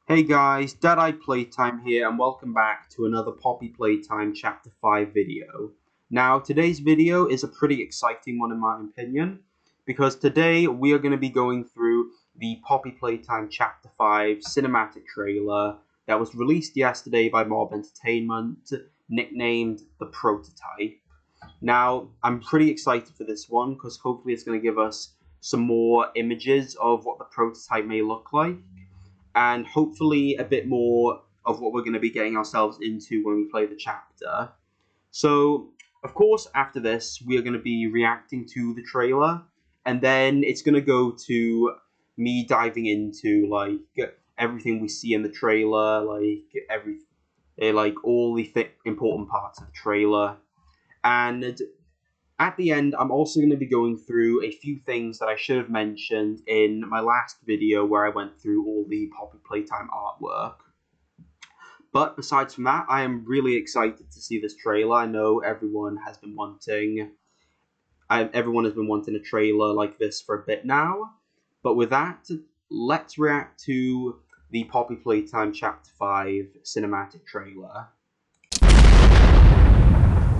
Hey guys, Deadeye Playtime here and welcome back to another Poppy Playtime Chapter 5 video. Now today's video is a pretty exciting one in my opinion, because today we are going to be going through the Poppy Playtime Chapter 5 cinematic trailer that was released yesterday by Mob Entertainment, nicknamed The Prototype. Now I'm pretty excited for this one because hopefully it's going to give us some more images of what the prototype may look like, and hopefully a bit more of what we're going to be getting ourselves into when we play the chapter. So, of course, after this, we are going to be reacting to the trailer, and then it's going to go to me diving into, like, everything we see in the trailer, like all the important parts of the trailer. And at the end, I'm also going to be going through a few things that I should have mentioned in my last video where I went through all the Poppy Playtime artwork. But besides from that, I am really excited to see this trailer. I know everyone has been wanting a trailer like this for a bit now. But with that, let's react to the Poppy Playtime Chapter 5 cinematic trailer.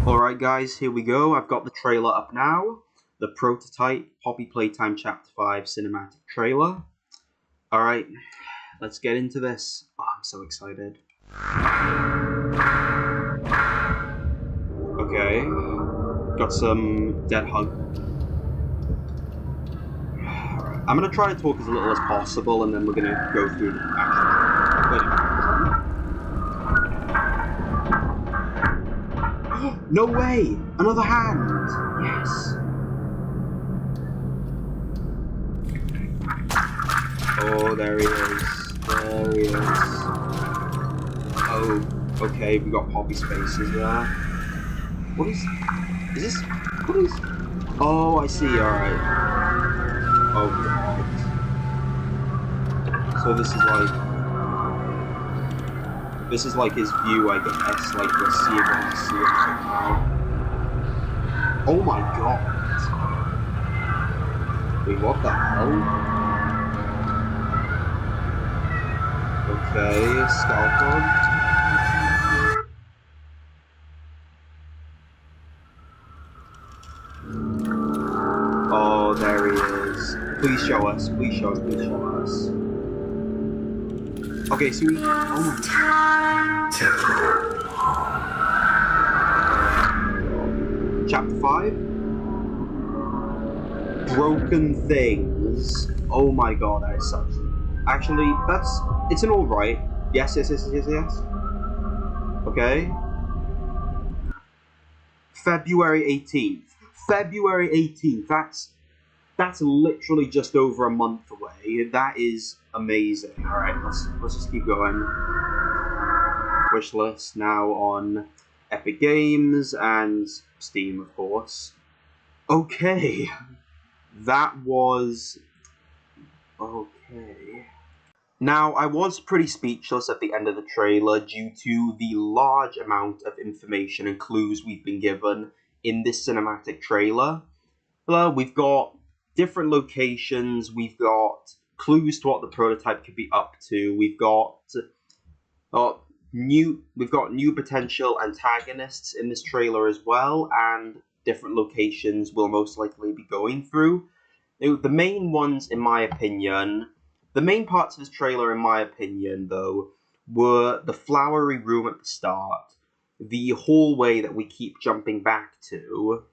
Alright guys, here we go. I've got the trailer up now. The Prototype Poppy Playtime Chapter 5 cinematic trailer. Alright, let's get into this. Oh, I'm so excited. Okay, got some dead hug. Alright, I'm going to try to talk as little as possible and then we're going to go through the actual. No way! Another hand! Yes! Oh, there he is. There he is. Oh, okay, we got Poppy spaces there. What is this? What is... Oh, I see, alright. Oh, God. So this is like his view, I guess, like we'll see it when we see it right now. Oh my god! Wait, what the hell? Okay, scalpel. Oh, there he is. Please show us, please show us, please show us. Okay, so we... Oh my god. Chapter 5? Broken Things. Oh my god, that is such... Actually, it's an alright. Yes. Okay. February 18th. February 18th, that's literally just over a month away. That is amazing. Alright, let's just keep going. Wishlist now on Epic Games and Steam, of course. Okay. That was... okay. Now, I was pretty speechless at the end of the trailer due to the large amount of information and clues we've been given in this cinematic trailer. We've got different locations, we've got clues to what the prototype could be up to, we've got new potential antagonists in this trailer as well, and different locations we'll most likely be going through. The main ones, in my opinion, the main parts of this trailer, in my opinion, though, were the flowery room at the start, the hallway that we keep jumping back to,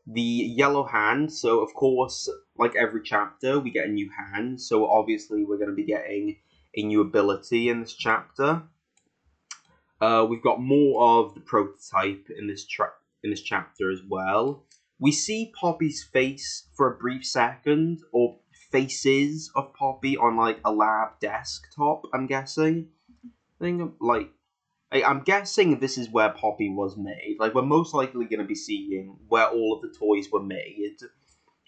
the yellow hand. So, of course, like every chapter, we get a new hand, so obviously we're going to be getting a new ability in this chapter. We've got more of the prototype in this chapter as well. We see Poppy's face for a brief second, or faces of Poppy on like a lab desktop, I'm guessing. I'm guessing this is where Poppy was made. Like, we're most likely going to be seeing where all of the toys were made,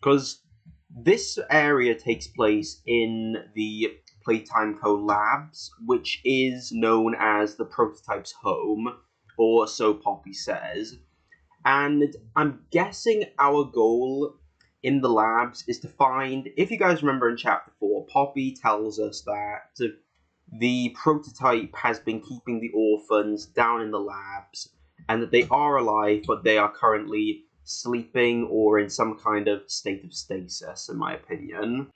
because this area takes place in the Playtime Co labs, which is known as the prototype's home, or so Poppy says. And I'm guessing our goal in the labs is to find, if you guys remember in chapter 4, Poppy tells us that the prototype has been keeping the orphans down in the labs, and that they are alive, but they are currently sleeping or in some kind of state of stasis, in my opinion.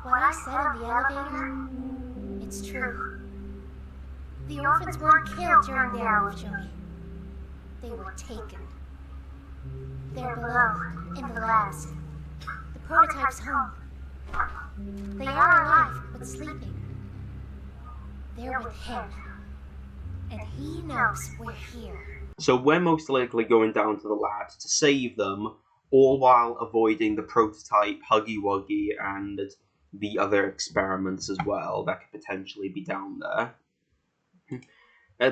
What I said in the elevator, it's true. The orphans weren't killed during the hour of joy. They were taken. They're below, in the labs. The prototype's home. They are alive, but sleeping. They're with him. And he knows we're here. So we're most likely going down to the labs to save them, all while avoiding the prototype, Huggy Wuggy, and the other experiments as well that could potentially be down there.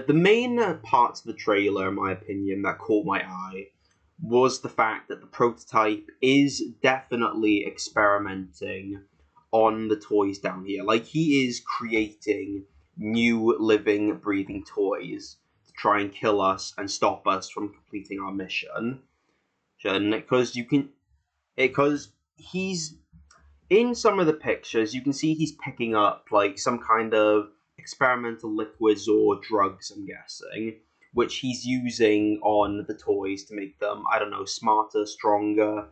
The main parts of the trailer, in my opinion, that caught my eye was the fact that the prototype is definitely experimenting on the toys down here. Like, he is creating new living, breathing toys to try and kill us and stop us from completing our mission. Because he's in some of the pictures, you can see he's picking up like some kind of experimental liquids or drugs, I'm guessing, which he's using on the toys to make them, I don't know, smarter, stronger,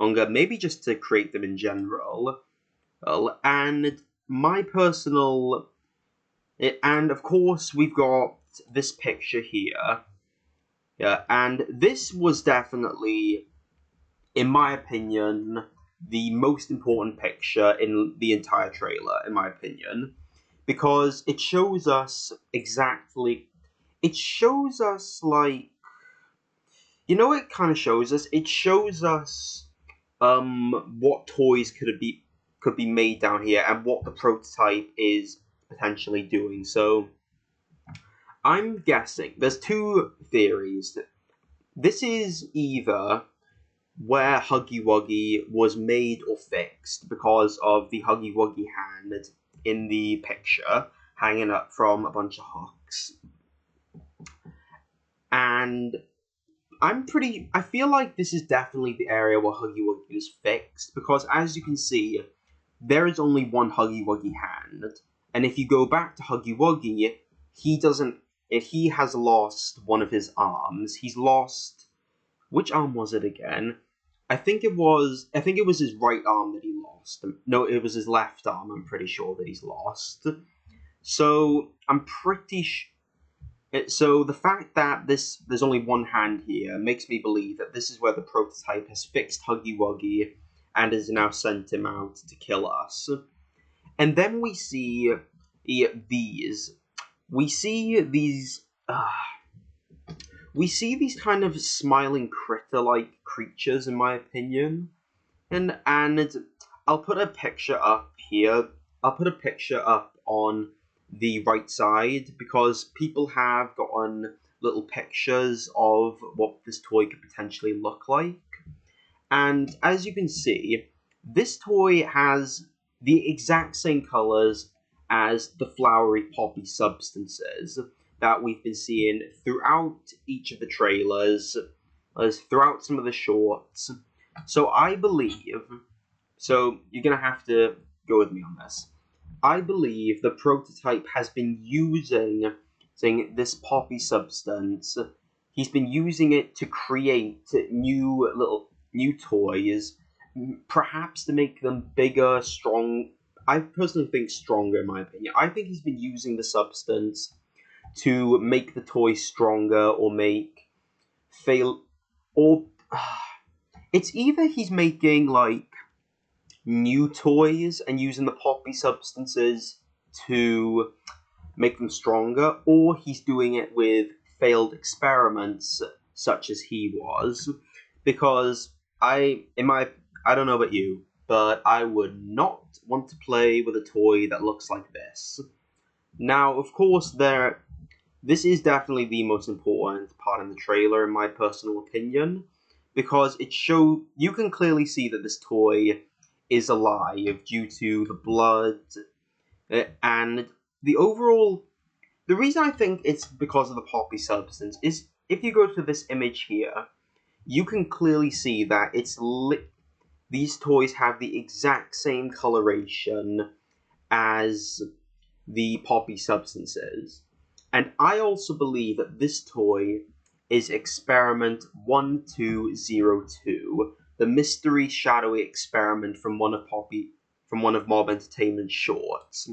maybe just to create them in general. And my personal... And of course, we've got this picture here. Yeah, and this was definitely, in my opinion, the most important picture in the entire trailer, in my opinion, because it shows us exactly... It shows us, like... You know what it kind of shows us? It shows us what toys could be made down here and what the prototype is potentially doing. So I'm guessing there's two theories. This is either where Huggy Wuggy was made or fixed because of the Huggy Wuggy hand in the picture hanging up from a bunch of hooks. And I feel like this is definitely the area where Huggy Wuggy is fixed, because as you can see, there is only one Huggy Wuggy hand. And if you go back to Huggy Wuggy, he has lost one of his arms. He's lost, which arm was it again? I think it was his right arm that he lost. No, it was his left arm, I'm pretty sure, that he's lost. So I'm pretty so the fact that there's only one hand here makes me believe that this is where the prototype has fixed Huggy Wuggy and has now sent him out to kill us. And then we see these. We see these kind of smiling critter-like creatures, in my opinion. And I'll put a picture up here. I'll put a picture up on the right side, because people have gotten little pictures of what this toy could potentially look like. And as you can see, this toy has the exact same colors as the flowery poppy substances that we've been seeing throughout each of the trailers, throughout some of the shorts. So I believe, so you're going to have to go with me on this. I believe the prototype has been using this poppy substance. He's been using it to create new toys, perhaps to make them bigger, strong. I personally think stronger, in my opinion. I think he's been using the substance to make the toy stronger or it's either he's making like new toys and using the poppy substances to make them stronger, or he's doing it with failed experiments such as he was. Because I don't know about you, but I would not want to play with a toy that looks like this. Now, of course, this is definitely the most important part in the trailer, in my personal opinion, because you can clearly see that this toy is alive due to the blood and the overall... The reason I think it's because of the poppy substance is, if you go to this image here, you can clearly see that these toys have the exact same coloration as the poppy substances. And I also believe that this toy is experiment 1202, the mystery shadowy experiment from one of Mob Entertainment's shorts.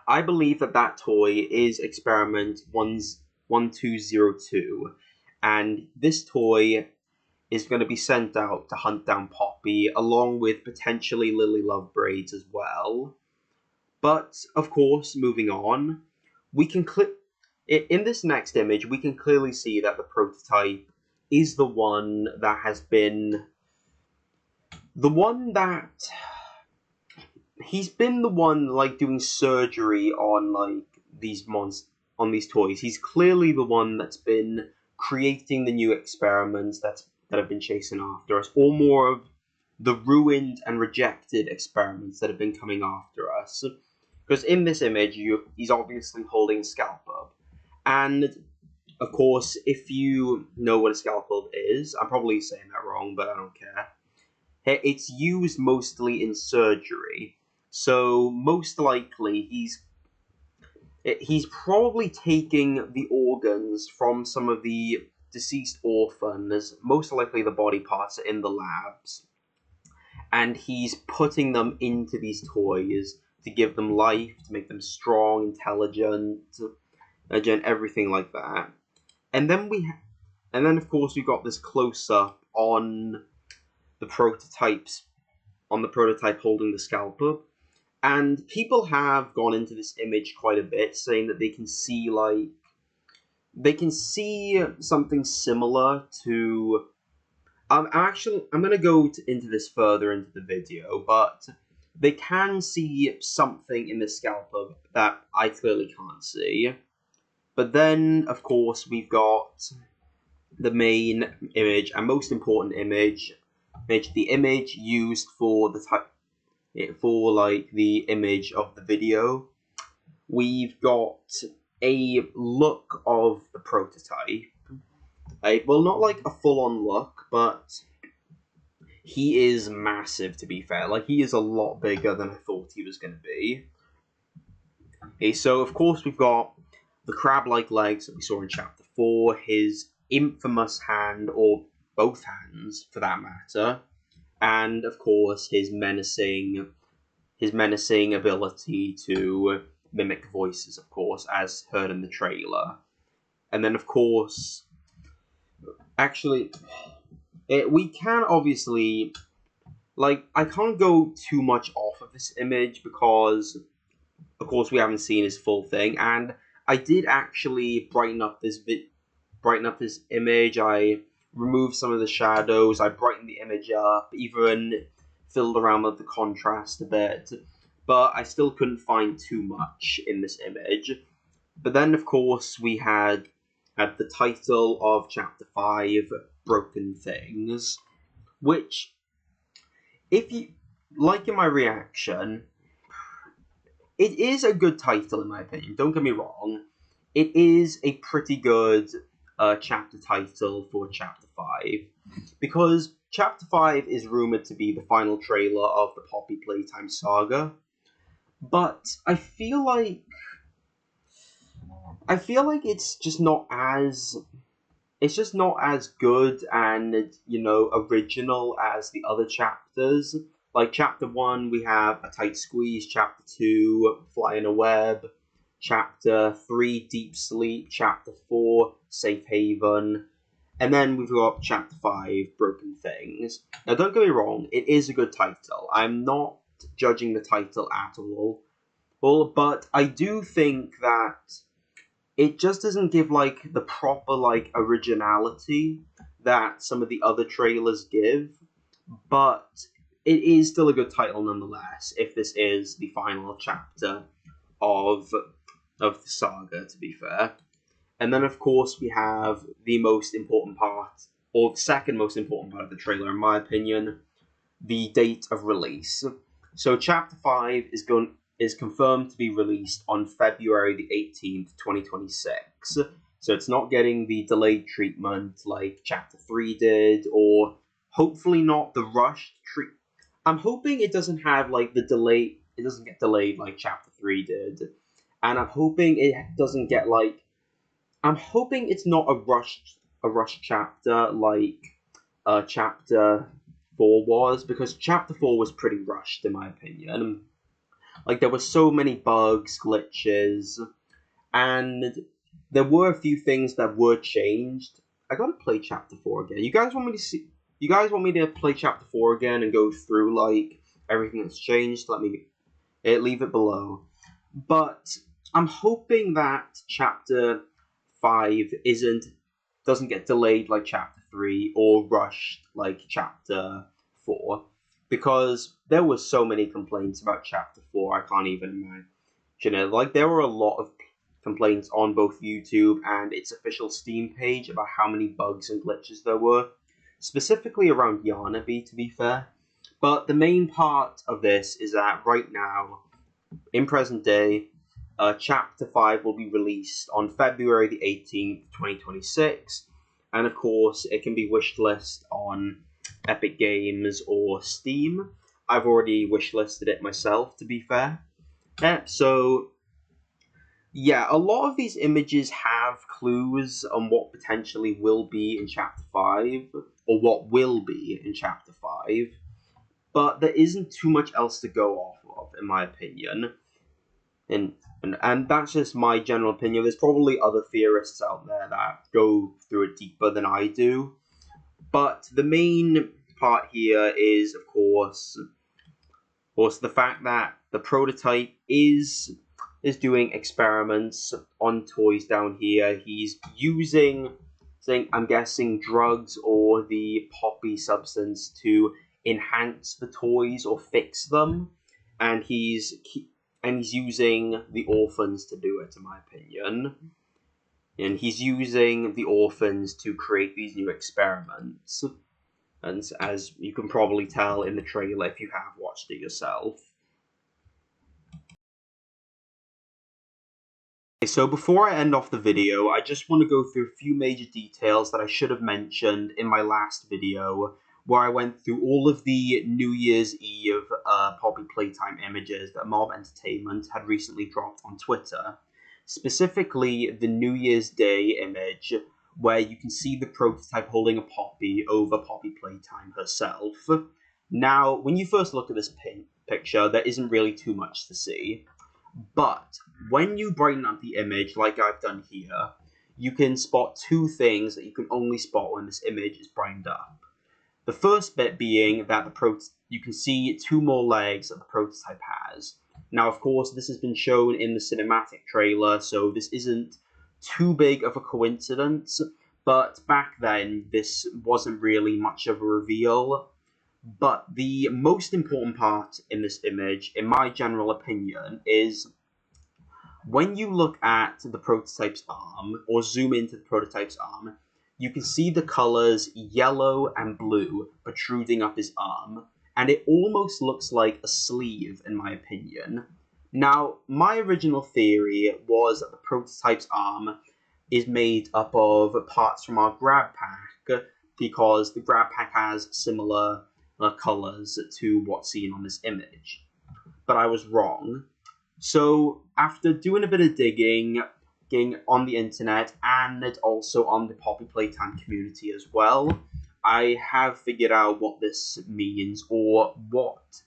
I believe that that toy is experiment 1202, and this toy is going to be sent out to hunt down Poppy, along with potentially Lily Love Braids as well. But, of course, moving on, we can in this next image, we can clearly see that the prototype is the one that has been... He's been the one, like, doing surgery on, like, on these toys. He's clearly the one that's been creating the new experiments that have been chasing after us, or more of the ruined and rejected experiments that have been coming after us. Because in this image, he's obviously holding a scalpel. And, of course, if you know what a scalpel is, I'm probably saying that wrong, but I don't care. It's used mostly in surgery. So, most likely, he's probably taking the organs from some of the deceased orphans, most likely the body parts are in the labs, and he's putting them into these toys to give them life, to make them strong, intelligent, again, everything like that. And then of course we got this close up on the prototype holding the scalpel. And people have gone into this image quite a bit, saying that they can see something similar to... I'm going to go into this further into the video, but they can see something in the scalpel that I clearly can't see. But then, of course, we've got the main image, and most important image, the image used for the image of the video. We've got a look of the prototype. Well, not like a full-on look, but he is massive, to be fair. Like, he is a lot bigger than I thought he was going to be. Okay, so of course we've got the crab-like legs that we saw in Chapter 4, his infamous hand, or both hands for that matter, and of course his menacing ability to mimic voices, of course, as heard in the trailer. And then, of course, actually, we can obviously, like, I can't go too much off of this image because, of course, we haven't seen his full thing, and I did actually brighten up this image. I removed some of the shadows, I brightened the image up, even filled around with the contrast a bit, but I still couldn't find too much in this image. But then, of course, we had the title of Chapter 5, Broken Things, which, if you like in my reaction, it is a good title in my opinion, don't get me wrong. It is a pretty good chapter title for Chapter 5, because Chapter 5 is rumored to be the final trailer of the Poppy Playtime saga, but I feel like it's just not as good and, you know, original as the other chapters. Like Chapter 1, we have A Tight Squeeze, Chapter 2, Fly in a Web, Chapter 3, Deep Sleep, Chapter 4, Safe Haven, and then we've got Chapter 5, Broken Things. Now, don't get me wrong, it is a good title. I'm not judging the title at all, but I do think that it just doesn't give, like, the proper, like, originality that some of the other trailers give, but it is still a good title nonetheless, if this is the final chapter of the saga, to be fair. And then, of course, we have the most important part, or the second most important part of the trailer, in my opinion, the date of release. So Chapter 5 is confirmed to be released on February the 18th, 2026. So it's not getting the delayed treatment like Chapter 3 did, or hopefully not the rushed treat. I'm hoping it doesn't have like the delay, it doesn't get delayed like Chapter 3 did. And I'm hoping it doesn't get like, I'm hoping it's not a rushed chapter like Chapter 4 was, because Chapter 4 was pretty rushed in my opinion. Like, there were so many bugs, glitches, and there were a few things that were changed. I gotta play Chapter 4 again. You guys want me to see? You guys want me to play Chapter 4 again and go through like everything that's changed? Let me leave it below. But I'm hoping that Chapter 5 doesn't get delayed like Chapter 3 or rushed like Chapter 4, because there were so many complaints about Chapter 4, I can't even imagine it. Like, there were a lot of complaints on both YouTube and its official Steam page about how many bugs and glitches there were, specifically around Yarnaby, to be fair. But the main part of this is that right now, in present day, Chapter 5 will be released on February the 18th, 2026, and of course, it can be wishlisted on Epic Games or Steam. I've already wishlisted it myself, to be fair. So, yeah, a lot of these images have clues on what potentially will be in Chapter 5, or what will be in Chapter 5, but there isn't too much else to go off of, in my opinion. And that's just my general opinion. There's probably other theorists out there that go through it deeper than I do. But the main part here is, of course, the fact that the prototype is doing experiments on toys down here. He's using, I'm guessing, drugs or the poppy substance to enhance the toys or fix them. And he's using the orphans to do it, in my opinion. And he's using the orphans to create these new experiments. And as you can probably tell in the trailer if you have watched it yourself. So before I end off the video, I just want to go through a few major details that I should have mentioned in my last video, where I went through all of the New Year's Eve Poppy Playtime images that Mob Entertainment had recently dropped on Twitter. Specifically, the New Year's Day image, where you can see the prototype holding a Poppy over Poppy Playtime herself. Now, when you first look at this picture, there isn't really too much to see. But when you brighten up the image, like I've done here, you can spot two things that you can only spot when this image is brightened up. The first bit being that you can see two more legs that the prototype has. Now, of course, this has been shown in the cinematic trailer, so this isn't too big of a coincidence, but back then, this wasn't really much of a reveal. But the most important part in this image, in my general opinion, is when you look at the prototype's arm, or zoom into the prototype's arm, you can see the colors yellow and blue protruding up his arm, and it almost looks like a sleeve, in my opinion. Now, my original theory was that the prototype's arm is made up of parts from our grab pack, because the grab pack has similar colors to what's seen on this image. But I was wrong. So after doing a bit of digging on the internet and also on the Poppy Playtime community as well, I have figured out what this means, or what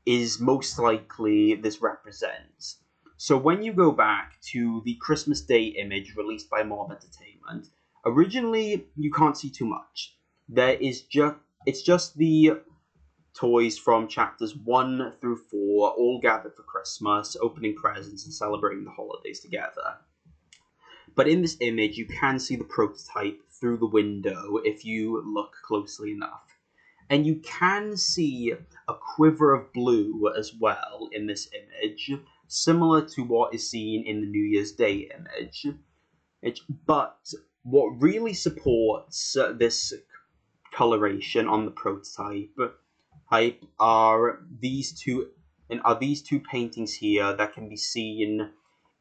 is most likely this represents. So when you go back to the Christmas Day image released by Mob Entertainment, originally you can't see too much. It's just the toys from chapters 1 through 4, all gathered for Christmas, opening presents and celebrating the holidays together. But in this image, you can see the prototype through the window if you look closely enough. And you can see a quiver of blue as well in this image, similar to what is seen in the New Year's Day image. But what really supports this coloration on the prototype are these two paintings here that can be seen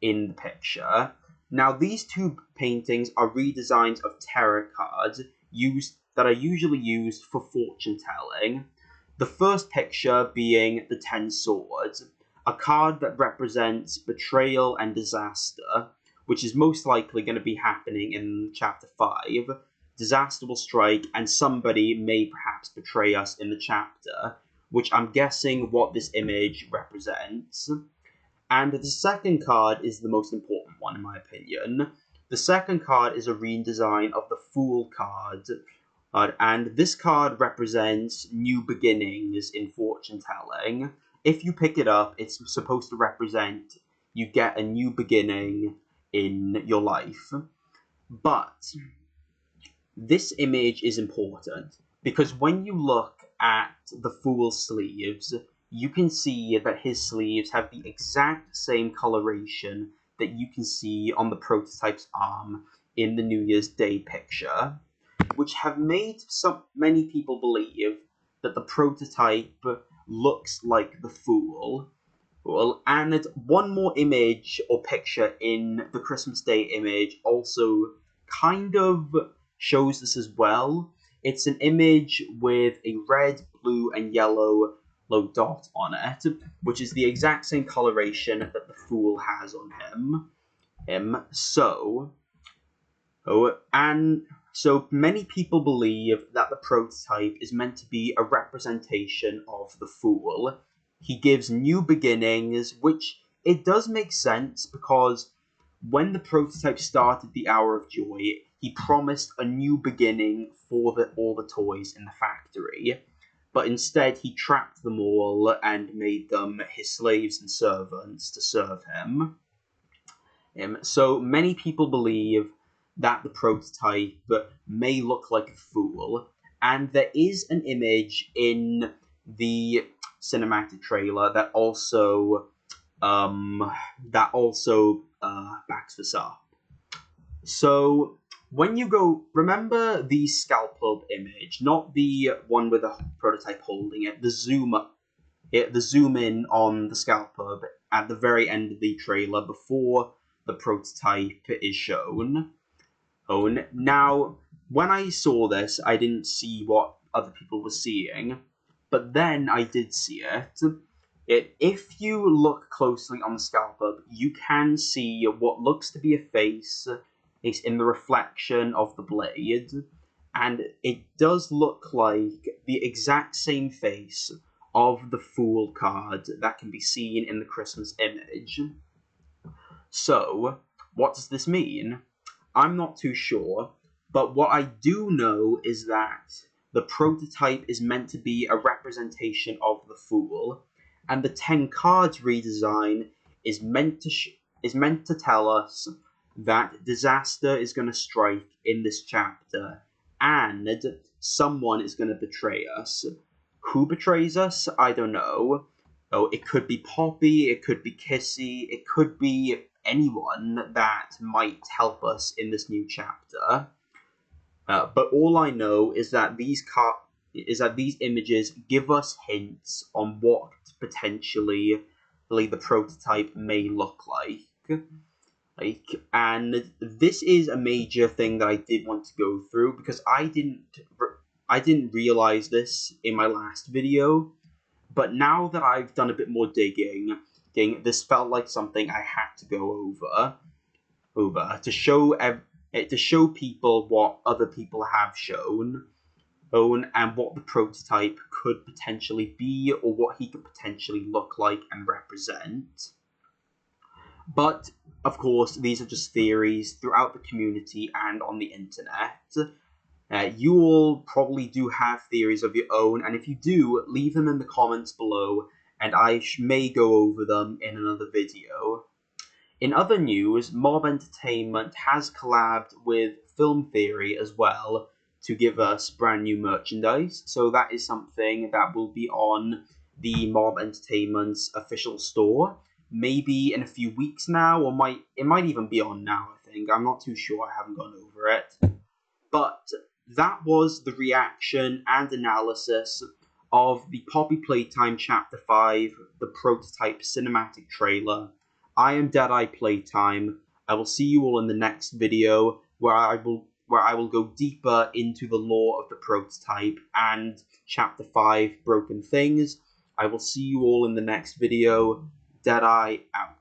in the picture. Now, these two paintings are redesigns of tarot cards that are usually used for fortune telling. The first picture being the 10 Swords, a card that represents betrayal and disaster, which is most likely going to be happening in chapter 5. Disaster will strike and somebody may perhaps betray us in the chapter, which I'm guessing what this image represents. And the second card is the most important one in my opinion. The second card is a redesign of the Fool card. And this card represents new beginnings in fortune telling. If you pick it up, it's supposed to represent you get a new beginning in your life. But this image is important because when you look at the Fool's sleeves, you can see that his sleeves have the exact same coloration that you can see on the prototype's arm in the New Year's Day picture, which have made many people believe that the prototype looks like the Fool. Well, and one more image or picture in the Christmas Day image also kind of shows this as well. It's an image with a red, blue, and yellow dot on it, which is the exact same coloration that the Fool has on him. So many people believe that the prototype is meant to be a representation of the Fool. He gives new beginnings, which it does make sense because when the prototype started the Hour of Joy, he promised a new beginning for all the toys in the factory. But instead he trapped them all and made them his slaves and servants to serve him. So many people believe that the prototype may look like a Fool, and there is an image in the cinematic trailer that also backs this up. So when you go, remember the scalpel image, not the one with the prototype holding it, the zoom in on the scalpel at the very end of the trailer before the prototype is shown. Now, when I saw this, I didn't see what other people were seeing, but then I did see it. If you look closely on the scalpel, you can see what looks to be a face is in the reflection of the blade, and it does look like the exact same face of the Fool card that can be seen in the Christmas image. So, what does this mean? I'm not too sure, but what I do know is that the prototype is meant to be a representation of the Fool, and the 10 cards redesign is meant to tell us that disaster is going to strike in this chapter, and someone is going to betray us. Who betrays us? I don't know. It could be Poppy, it could be Kissy, it could be anyone that might help us in this new chapter. But all I know is that these images give us hints on what potentially the prototype may look like. And this is a major thing that I did want to go through because I didn't realize this in my last video, but now that I've done a bit more digging, this felt like something I had to go over to show people what other people have shown, and what the prototype could potentially be, or what he could potentially look like and represent. But of course, these are just theories throughout the community and on the internet. You all probably do have theories of your own, and if you do, leave them in the comments below, and I may go over them in another video. In other news, Mob Entertainment has collabed with Film Theory as well to give us brand new merchandise, so that is something that will be on the Mob Entertainment's official store, maybe in a few weeks now, or it might even be on now, I think. I'm not too sure, I haven't gone over it. But that was the reaction and analysis of the Poppy Playtime Chapter 5, the prototype cinematic trailer. I am Deadeye Playtime. I will see you all in the next video where I will go deeper into the lore of the prototype and Chapter 5, Broken Things. I will see you all in the next video. Deadeye out.